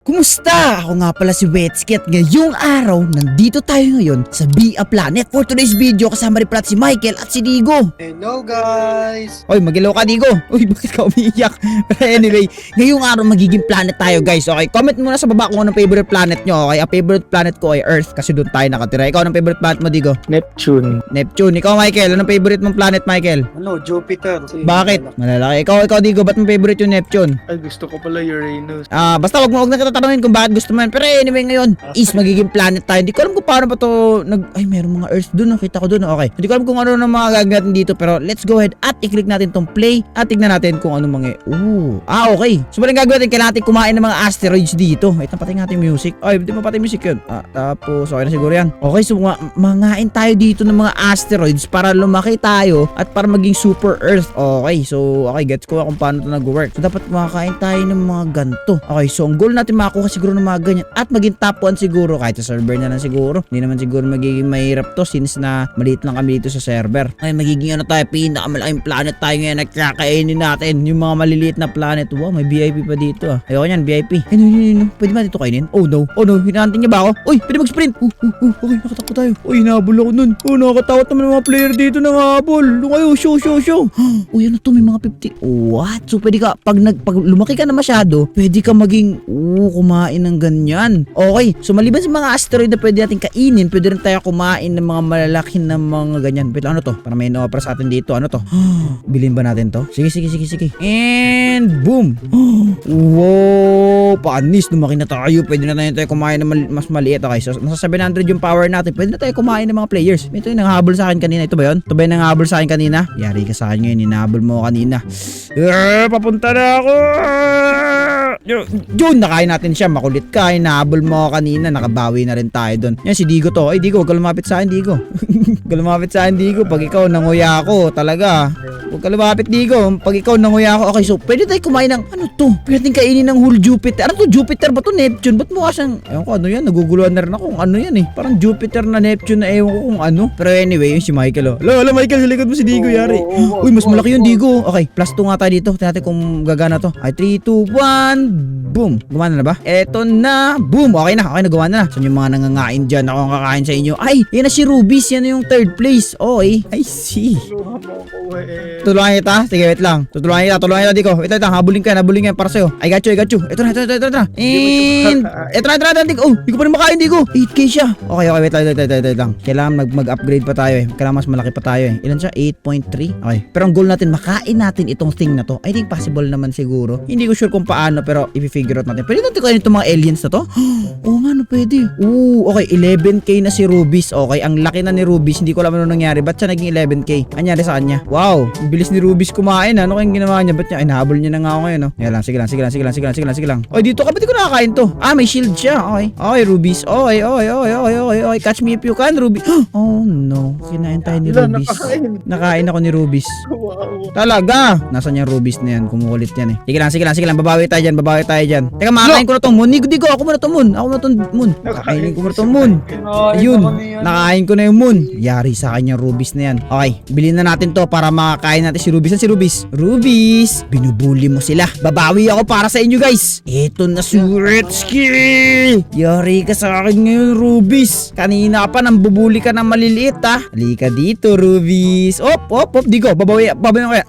Kumusta? Ako nga pala si Wetsky at ngayong araw, nandito tayo ngayon sa Bia Planet. For today's video, kasama rin pala si Michael at si Digo. Hello guys! Oy, magilaw ka Digo. Uy, bakit ka umiiyak? Pero anyway, ngayong araw magiging planet tayo guys. Okay, comment muna sa baba kung anong favorite planet nyo. Okay, ang favorite planet ko ay Earth kasi doon tayo nakatira. Ikaw, anong favorite planet mo Digo? Neptune. Neptune. Ikaw Michael, anong favorite mong planet Michael? Ano, Jupiter. Bakit? Malalaki. Ikaw Digo, ba't mo favorite yung Neptune? Ay, gusto ko pala Uranus. Basta wag na kita tanungin kung bakit gusto mo yan. Pero anyway ngayon is magiging planet tayo. Hindi ko alam kung paano pa to ay meron mga Earth dun. Nakita ko dun. Okay. Hindi ko alam kung ano na mga gagawin natin dito. Pero let's go ahead at i-click natin tong play. At tignan natin kung ano mga okay. So maling gagawin natin. Kailangan natin kumain ng mga asteroids dito. Wait, napatay natin yung music. Ay, hindi pa patay music yun. Tapos okay na siguro yan. Okay, so mangain tayo dito ng mga asteroids para lumaki tayo at para maging super Earth. Okay, so gets ko kung paano ito nag-work. So dapat makakain tayo ng mga ganito. Okay, so ang goal natin makakuha siguro ng mga ganyan at maging top 1 siguro kahit sa server na lang siguro. Hindi naman siguro magiging mahirap to since na maliit lang kami dito sa server. Ay, magiging ano tayo, pinakamalaking planet tayo ngayon na kakainin natin yung mga maliliit na planet. Wow, may VIP pa dito Ayoko yan, VIP. Pwede ba dito kainin? Oh no, hinahantin niya ba ako? Uy, pwede mag-sprint. Okay, nakatakbo tayo. Uy, nahabol ako nun. Nakakatakot naman ng mga player dito na habol. Doon kayo, show. Uy, ano to, may mga 50. What? So pwede ka, pag lumaki ka na masyado, pwede ka maging, kumain ng ganyan. Okay, so maliban sa mga asteroid na pwede natin kainin, pwede rin tayo kumain ng mga malalaki na mga ganyan. Wait, ano to? Para may no-opera sa atin dito. Ano to? Bilhin ba natin to? Sige. And boom! Wow! Panis, lumaki na tayo. Pwede na tayo kumain ng mas maliit. Okay, so nasa 700 yung power natin. Pwede na tayo kumain ng mga players. Ito yung nanghabol sa akin kanina. Ito ba yun? Ito ba yung nanghabol sa akin kanina? Yari ka sa akin ngayon. Hinahabol mo kanina. Papunta na ako! Yun, nakain natin siya. Makulit ka. Hinahabol mo kanina. Nakabawi na rin tayo doon. Yan, si Digo to. Ay, Digo, huwag ka lumapit sa akin, Digo. Huwag ka lumapit sa akin, Digo. Pag ikaw nanguya ako, talaga. Huwag ka lumapit, Digo. Pag ikaw nanguya ako. Okay, so pwede tayo kumain ng, ano to? Pwede tayo kainin ng whole Jupiter. Ano to, Jupiter ba to? Neptune? Ba't mo kasang, ewan ko, ano yan? Naguguluhan na rin ako kung ano yan Parang Jupiter na Neptune na ewan ko kung ano. Pero anyway, yun si Michael Hello, Michael, sa likod mo si Digo, yari. Uy, mas malaki yung Digo. Okay, plus 2 nga tayo dito. Tingnan natin kung gagana to. Ay, 3, 2, 1, boom. Gumana na ba? Eto na. Boom. Okay na, gumana na. Saan yung mga nangangain dyan? Ako ang kakain sa inyo. Ay, yan na si Rubies. Yan na yung 3rd place. Okay, I see. Tulungan kita. Sige, wait lang. Tulungan kita, Digo. Wait lang, habulin ka para sa'yo. I got you. Ito na. And, ito na, Digo. Oh, hindi ko pa rin makain, Digo. 8K siya. Okay, wait lang. Kailangan mag-upgrade pa tayo Kailangan mas malaki pa tayo Ilan siya? 8.3? Okay. Pero ang goal natin, makain natin itong thing na to. I think possible naman siguro. Hindi ko sure kung paano, pero i-figure out natin. Pwede natin kainin itong mga aliens na to? Oo nga, no, pwede. Okay, 11K na si Rubies. Okay, ang laki na ni Rubies. Hindi ko alam ano nangyari. Ba't siya naging 11K? Anyari sa kanya? Wow, ang bilis ni Rubies kumain Ano kayong ginawa niya? Ba't niya? Ay, nahabol niya na nga ako ngayon Sige lang. Oy, dito ka, ba't di ko nakakain to? May shield siya. Okay, Rubies. Okay. Catch me if you can, Rubies. Oh no, kinain tayo ni Rubies. Nakain ako ni Rubies. Talaga? Nasaan yung Rubies na yan? Kumukulit yan Sige lang. Babawi tayo dyan. Teka, makakain ko na tong moon. Digo, ako muna tong moon. Kakainin ko muna tong moon. Ayun, nakain ko na yung moon. Yari sa akin yung Rubies na yan. Okay, bilhin na natin to para makakain natin si Rubies. Saan si Rubies? Rubies, binubuli mo sila. Babawi ako para sa inyo guys. Ito na si Wetsky. Yari ka sa akin ngayon, Rubies. Kanina pa nang bubuli ka ng maliliit Halika dito, Rubies. Op. Digo, babawi ako kaya.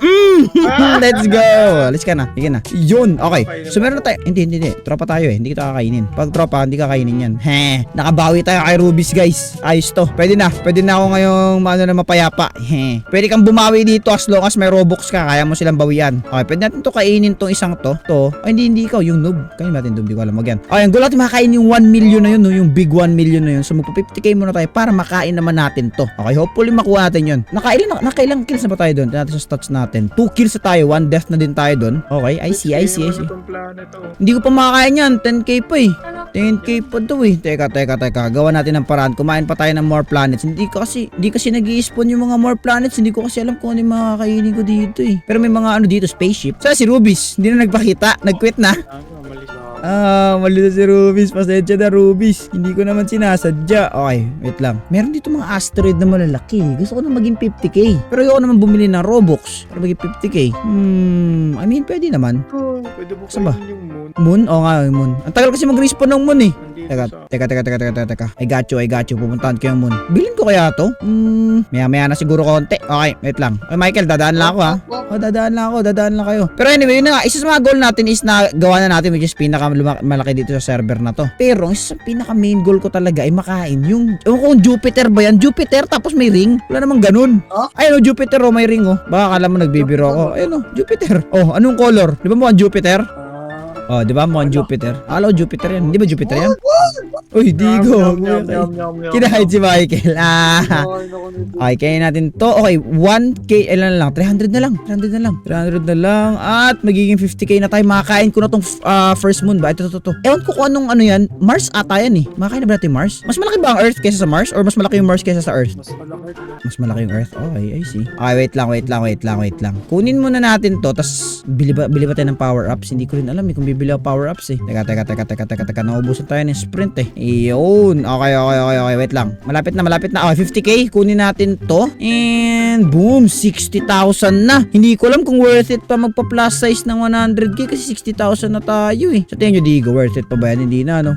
Let's go. Alis ka na. Sige na. Yun. Okay. So meron na tayo. Hindi. Tropa tayo Hindi kita kakainin. Pag tropa, hindi kakainin yan. Nakabawi tayo kay Rubies, guys. Ayos to. Pwede na ako ngayong mapayapa. Pwede kang bumawi dito as long as may Robux ka. Kaya mo silang bawian. Okay. Pwede natin to kainin tong isang to. Ay, hindi ikaw. Yung noob. Kainin natin noob. Di ko alam mag yan. Okay. Ang goal natin makakain yung 1 million na yun. Yung big 1 million na yun. So magpa 50K muna tayo para makain naman natin to. Okay. Hopefully makuha natin yun. Nakailang kills na ba tayo doon? Tignan natin sa stats natin. 2 kills na tayo. 1 death na din tayo doon. Okay. I see. Hindi ko pa makakain yan. 10K pa 10K pa daw Teka. Gawa natin ng paraan. Kumain pa tayo ng more planets. Hindi kasi nag-i-spawn yung mga more planets. Hindi ko kasi alam kung ano yung mga kakainin ko dito Pero may mga dito, spaceship. Saan si Rubies? Hindi na nagpakita. Nag-quit na. Mali na si Rubis. Pasensya na, Rubis. Hindi ko naman sinasadya. Okay, wait lang. Meron dito mga asteroid na malalaki. Gusto ko na maging 50k. Pero ayoko naman bumili ng Robux para maging 50k. I mean, pwede naman. Oh, pwede mo Saan ba? kainin yung moon. Moon? Oo nga, yung moon. Ang tagal kasi mag-respawn ng moon eh. Nandito Teka. I got you. Pupuntahan ko yung moon. Bilhin ko kaya to? Maya na siguro konti. Okay, wait lang. Ay, Michael, dadaan lang ako ha. Dadaan lang kayo. Pero anyway, yun na nga. Isa sa mga goal natin is na gawa na natin which is malaki dito sa server na to. Pero ang isa sa pinaka main goal ko talaga ay makain yung kung Jupiter ba yan? Jupiter tapos may ring? Wala namang ganun. Ayun, Jupiter may ring oh. Baka akala mo nagbibiro ako. Ayun Jupiter. Oh, anong color? Di ba mo ang Jupiter? Oh, di ba mukhang Jupiter? Akala ko Jupiter yan. Di ba Jupiter yan? Uy, Digo. Kinahid si Michael. Okay, kaya natin to. Okay, 1k, ilan na lang? 300 na lang. At magiging 50k na tayo. Makakain ko na tong first moon ba? Ito. Ewan ko kung anong ano yan. Mars ata yan eh. Makakain na ba natin Mars? Mas malaki ba ang Earth kaysa sa Mars? Or mas malaki yung Mars kaysa sa Earth? Mas malaki yung Earth? Okay, I see. Okay, wait lang. Kunin muna natin to. Tapos, bili ba tayo ng power-ups? Hindi ko rin alam eh kung bibili ako power-ups eh. Teka. Naubusan tayo ng sprint eh. Iyon. Okay. Wait lang. Malapit na. Okay, 50k. Kunin natin to. And boom. 60,000 na. Hindi ko alam kung worth it pa magpa-plus size ng 100k kasi 60,000 na tayo eh. So, tingnan nyo, Digo. Worth it pa ba yan? Hindi na, no?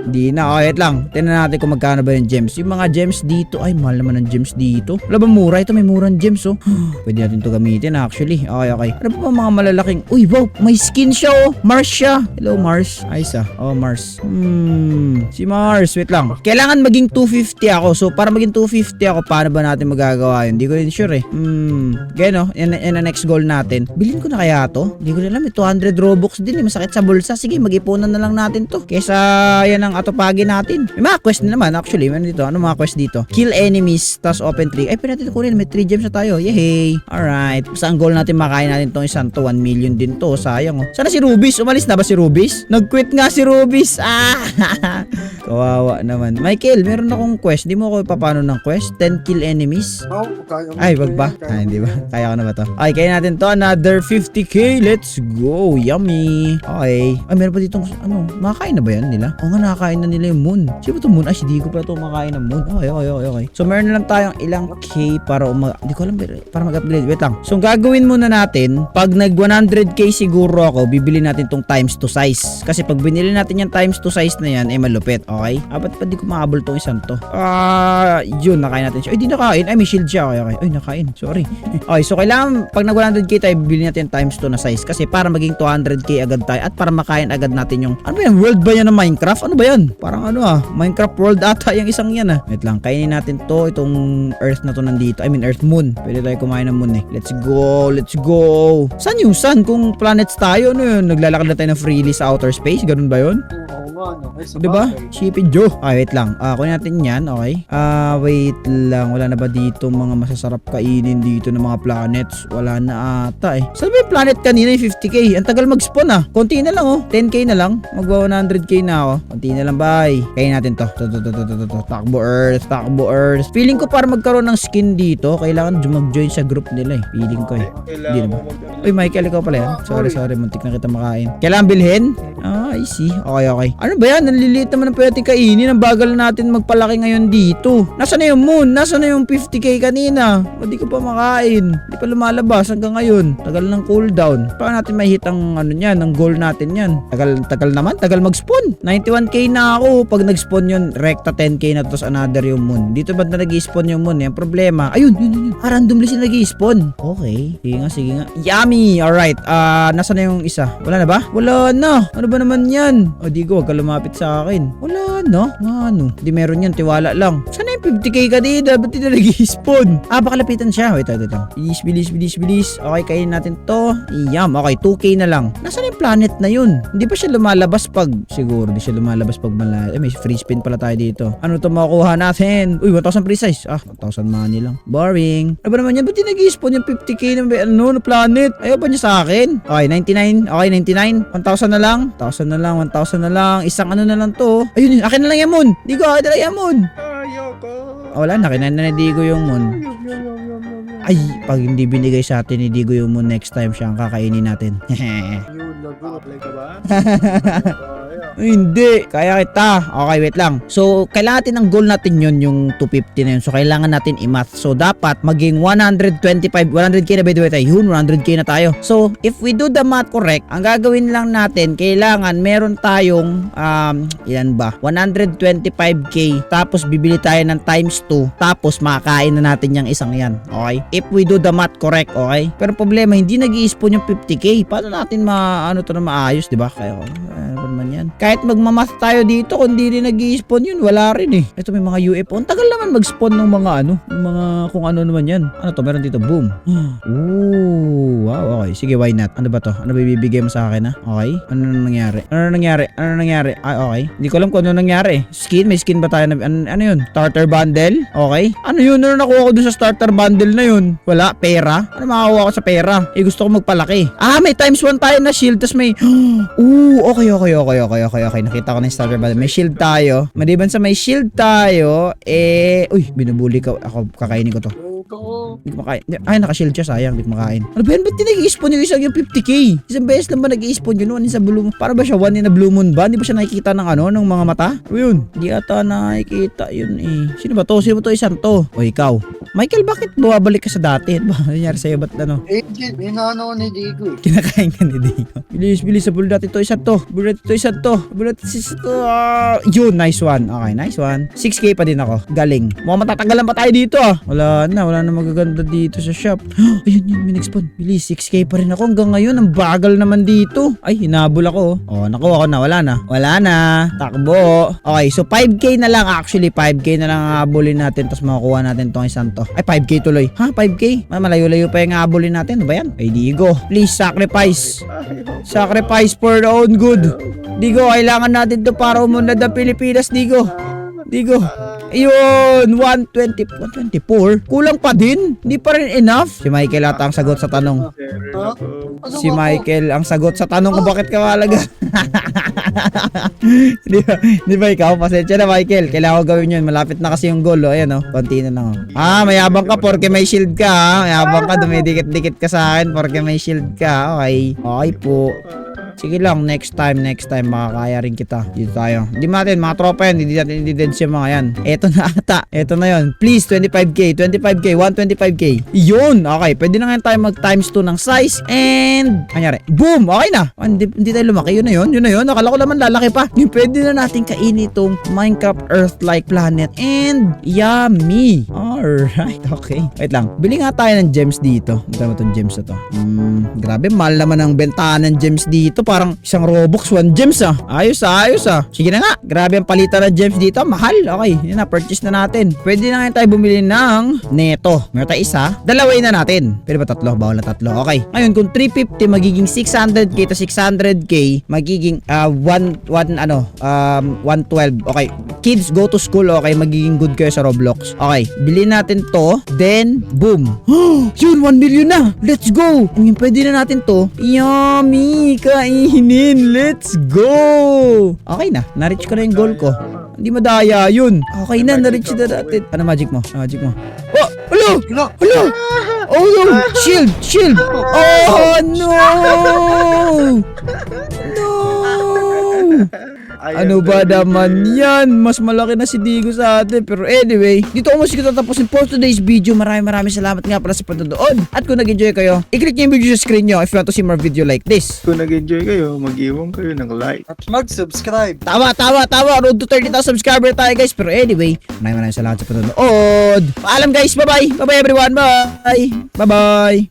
Hindi na. Okay, wait lang. Tingnan natin kung magkano ba yung gems. Yung mga gems dito. Ay, mahal naman ng gems dito. Wala ba mura? Ito may murang gems, oh. Pwede natin to gamitin, actually. Okay. Ano pa mga malalaking? Uy, wow. May skin siya, oh. Mars siya. Hello, Mars. Ayos ah. Oh, Mars. Si Mars. Wait lang. Kailangan maging 250 ako. So, para maging 250 ako, paano ba natin magagawa yun? Hindi ko rin sure eh. Gaya no? Yan ang next goal natin. Bilhin ko na kaya to? Hindi ko rin alam. 200 Robux din eh. Masakit sa bulsa. Sige, mag-ipunan na lang natin to. Kesa yan ang atupagi natin. May mga quest na naman actually. Ano dito? Ano mga quest dito? Kill enemies. Tas open 3. Ay, pwede natin kunin. May 3 gems na tayo. Yay! Alright. Basta ang goal natin makain natin tong isang to. 1 million din to. Sayang oh. Sana si Rubis? Umalis na ba si Rubis? Nag-quit nga si Rubis. Kawawa naman. Michael, meron akong quest. Di mo ako papano ng quest? 10 kill enemies? Ay, wag ba? Hindi ba? Kaya ko na ba to? Okay, kaya natin to. Another 50k. Let's go. Yummy. Okay. Ay, meron pa ditong, makakain na ba yan nila? Oo nga, nakakain na nila yung moon. Sino ba itong moon? Ay, si Digo pala ito makakain ng moon. Okay. So, meron na lang tayong ilang k para hindi ko alam, para mag-upgrade. Wait lang. So, gagawin muna natin, pag nag 100k siguro ako, bibili natin tong times 2 size. Kasi pag binili natin yung times 2 size na yan, malupit. Okay? Ba't pa di ko mahabol tong isang to? Yun, nakain natin siya. Ay, di nakain. Ay, may shield siya. Okay. Ay, nakain. Sorry. Okay, so kailangan, pag nag 100k tayo, bibili natin times 2 na size. Kasi para maging 200k agad tayo at para makain agad natin yung, ano ba yan? World ba yan ng Minecraft? Ano ba yan? Parang Minecraft world ata yung isang yan Wait lang, kainin natin to. Itong Earth na to nandito. I mean, Earth Moon. Pwede tayo kumain ng Moon eh. Let's go. Saan yung sun? Kung planets tayo, ano yun? Naglalakad na tayo ng freely sa outer space? Ganun ba yun? Diba? Shipid Joe. Wait lang. Kunin natin yan. Okay. Wait lang. Wala na ba dito mga masasarap kainin dito ng mga planets? Wala na ata eh. Saan ba yung planet kanina yung 50k? Ang tagal mag-spawn Konti na lang 10k na lang. Magwa 100k na ako. Konti na lang bye. Kainin natin to. Takbo Earth. Feeling ko para magkaroon ng skin dito, kailangan mag-join sa group nila eh. Feeling ko eh. Hindi naman. Uy, Michael, ikaw pala yan. Sorry. Muntik na kita makain. Kailangan bilhin? I see. Okay. Ano ba yan? Naliliit naman ang pwede kainin. Ang bagal natin magpalaki ngayon dito. Nasaan na yung moon? Nasaan na yung 50k kanina? Hindi ko pa makain. Hindi pa lumalabas hanggang ngayon. Tagal ng cooldown. Paano natin may hit ang ang goal natin yan? Tagal naman. Tagal mag-spawn. 91k na ako. Pag nag-spawn yun, rekta 10k na tapos another yung moon. Dito ba na nag-spawn yung moon? Yung problema. Ayun. Randomly sila nag-spawn. Okay. Sige nga. Yummy. Alright. Nasaan na yung isa? Wala na ba? Wala na. Ano ba naman yan? Digo, wag ka lumapit sa akin. Wala na. Di meron yan. Tiwala lang. Sana yung 50k kanina? Ba't di na nag-spawn? Baka lapitan siya. Wait lang. Bilis. Okay, kainin natin to. Iyam. Okay, 2k na lang. Nasaan yung planet na yun? Hindi pa siya lumalabas pag... Siguro, di siya lumalabas pag malayo. May free spin pala tayo dito. Ano to makukuha natin? Uy, 1,000 precise. 1,000 money lang. Boring. Ano ba naman yan? Ba't di nag-spawn yung 50k na planet? Ayaw pa niya sa akin? Okay, 99. Okay, 99. 1,000 na lang. 1,000 na lang. Isang ano na lang to. Ayun, akin na lang yung moon. Digo, akin na lang yung moon. Ayoko. Wala na, kinain na ni Digo yung moon. Ay, pag hindi binigay sa atin ni Digo yung moon, next time siya ang kakainin natin. Yun, nag-apply ka ba? Ay, hindi. Kaya kita. Okay, wait lang. So, kailangan natin ang goal natin yun, yung 250 na yun. So, kailangan natin i-math. So, dapat maging 100k na by the way tayo. Yun, 100k na tayo. So, if we do the math correct, ang gagawin lang natin, kailangan meron tayong, ilan ba? 125k. Tapos, bibili tayo ng times 2. Tapos, makakain na natin yung isang yan. Okay? If we do the math correct, okay? Pero problema, hindi nag-i-spawn yung 50k. Paano natin to na maayos, di ba? Kaya, ano ba naman yan? Kahit magmamath tayo dito, kung di rin nag-i-spawn yun, wala rin eh. Ito may mga UFO. Ang tagal naman mag-spawn ng mga ng mga kung ano naman yan. Ano to? Meron dito. Boom. Ooh. Wow, okay. Sige, why not? Ano ba to? Ano ba ibibigay mo sa akin, ha? Okay. Ano na nangyari? Ay, okay. Hindi ko alam kung ano nangyari. Skin? May skin ba tayo na? Ano yun? Starter bundle? Okay. Ano yun? Ano nakuha ko dun sa starter bundle na yun? Wala. Pera? Ano makakuha ko sa pera? Eh, gusto ko magpalaki. May times 1 tayo na shield. Tapos may... Okay. Nakita ko na yung starter bundle. May shield tayo. Maliban sa may shield tayo, binubuli ka. Ako, kakainin ko to. Hindi ko makain. Ay, naka-shield siya. Sayang, hindi ko makain. Ano ba yan? Ba't di nag-i-spawn yung isang yung 50k? Isang beses lang ba nag-i-spawn yun? One in sa blue moon. Para ba siya one in a blue moon ba? Hindi ba siya nakikita ng ng mga mata? O yun. Hindi ata nakikita yun eh. Sino ba to? Isang to? O ikaw. Michael, bakit bumabalik ka sa dati? Ano ba nangyari sa'yo? Ba't ano? Inaano ni Digo. Kinakain ka ni Digo. Bilis. Bullet natin to. Isa to. Yun, nice one. Okay, nice one. 6k pa din ako. Galing. Mukhang matatagalan pa tayo dito ah. Wala na magaganda dito sa shop. Ayun, may nag-spawn. Bilis, 6k pa rin ako hanggang ngayon. Ang bagal naman dito. Ay, hinabol ako. Nakuha ko na. Wala na. Takbo. Okay, so 5k na lang actually. 5k na lang habulin natin. Tapos makukuha natin tong isang to. Ay, 5k tuloy. 5k? Malayo-layo pa yung habulin natin. Ano ba yan? Ay, Digo. Please, sacrifice. Sacrifice for our own good. Digo, kailangan natin to para umunlad ang Pilipinas, Digo. Ayun, 124. Kulang pa din. Hindi pa rin enough. Si Michael ata ang sagot sa tanong. Si Michael ang sagot sa tanong kung bakit ka mahalaga. Di ba ikaw? Pasensya na, Michael. Kailangan ko gawin yun. Malapit na kasi yung goal. Ayan, konti na lang. Mayabang ka porque may shield ka. Mayabang ka. Dumidikit-dikit ka sa akin porque may shield ka. Okay. Okay po. Sige lang, next time, makakaya rin kita. Dito tayo. Hindi natin, mga tropa yan, hindi natin i-dead siya mga yan. Eto na ata, eto na yon. Please, 25k, 125k. Yun, okay, pwede na nga tayo mag times 2 ng size. And, kanyari, boom, okay na. Hindi tayo lumaki, yun na yun. Akala ko naman lalaki pa. Yung pwede na natin kainin itong Minecraft Earth-like planet. And, yummy. Alright, okay. Wait lang, bili nga tayo ng gems dito. Magkano itong gems na to? Grabe, mahal naman ang bentahan ng gems dito. Parang isang Robux, 1 gems ah. Ayos ah. Sige na nga. Grabe ang palitan ng gems dito. Mahal. Okay. Yun na. Purchase na natin. Pwede na nga tayo bumili ng neto. Meron tayo isa. Dalawin na natin. Pwede ba tatlo? Bawal na tatlo. Okay. Ngayon, kung 350 magiging 600k to 600k, magiging 112. Okay. Kids, go to school. Okay. Magiging good kayo sa Roblox. Okay. Bilhin natin to. Then, boom. Yun, 1 million na. Let's go. Ngayon, pwede na natin to. Yummy. Kainin. Let's go. Okay na. Na-reach ko na yung goal ko. Hindi madaya yun. Okay na. Na-reach na natin. Ano magic mo? Oh! Hello! Oh no! Shield! Oh no! Ano ba naman yan? Mas malaki na si Digo sa atin. Pero anyway, dito ko mas tatapusin for today's video. Maraming salamat nga pala sa panonood. At kung nag-enjoy kayo, i-click nyo yung video sa screen nyo if you want to see more video like this. Kung nag-enjoy kayo, mag-iwan kayo ng like. At mag-subscribe. Tama. Road to 30,000 subscriber tayo guys. Pero anyway, maraming salamat sa panonood. Paalam guys. Bye-bye. Bye-bye everyone. Bye. Bye-bye.